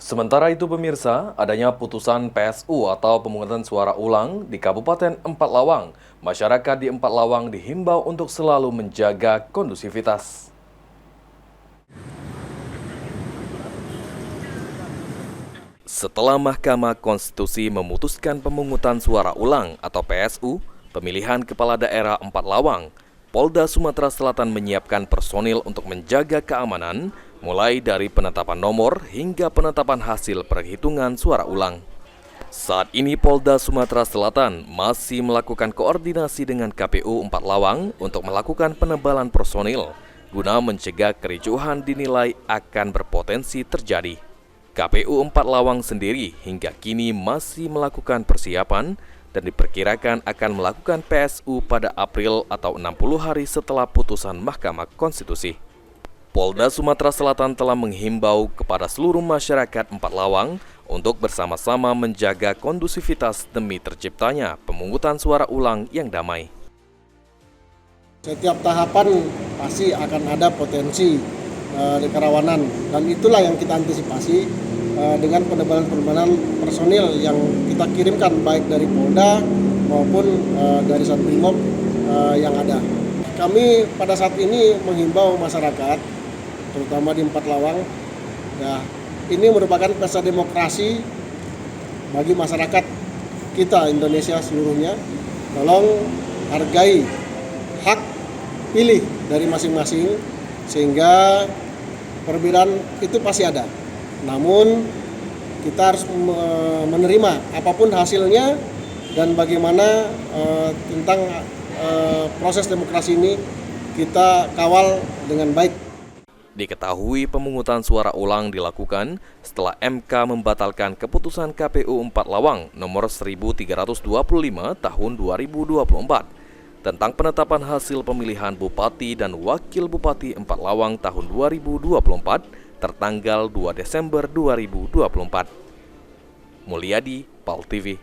Sementara itu pemirsa, adanya putusan PSU atau pemungutan suara ulang di Kabupaten Empat Lawang. Masyarakat di Empat Lawang dihimbau untuk selalu menjaga kondusivitas. Setelah Mahkamah Konstitusi memutuskan pemungutan suara ulang atau PSU, pemilihan Kepala Daerah Empat Lawang, Polda Sumatera Selatan menyiapkan personil untuk menjaga keamanan, mulai dari penetapan nomor hingga penetapan hasil perhitungan suara ulang. Saat ini Polda Sumatera Selatan masih melakukan koordinasi dengan KPU Empat Lawang untuk melakukan penebalan personil, guna mencegah kericuhan dinilai akan berpotensi terjadi. KPU Empat Lawang sendiri hingga kini masih melakukan persiapan dan diperkirakan akan melakukan PSU pada April atau 60 hari setelah putusan Mahkamah Konstitusi. Polda Sumatera Selatan telah menghimbau kepada seluruh masyarakat Empat Lawang untuk bersama-sama menjaga kondusivitas demi terciptanya pemungutan suara ulang yang damai. Setiap tahapan pasti akan ada potensi kerawanan, dan itulah yang kita antisipasi dengan penebalan personil yang kita kirimkan baik dari Polda maupun dari Satbrimob yang ada. Kami pada saat ini menghimbau masyarakat, terutama di Empat Lawang, ya, ini merupakan pesta demokrasi bagi masyarakat kita Indonesia seluruhnya. Tolong hargai hak pilih dari masing-masing, sehingga perbedaan itu pasti ada. Namun kita harus menerima apapun hasilnya, dan bagaimana tentang proses demokrasi ini kita kawal dengan baik. Diketahui pemungutan suara ulang dilakukan setelah MK membatalkan keputusan KPU Empat Lawang nomor 1325 tahun 2024 tentang penetapan hasil pemilihan Bupati dan Wakil Bupati Empat Lawang tahun 2024 tertanggal 2 Desember 2024. Mulyadi, PAL TV.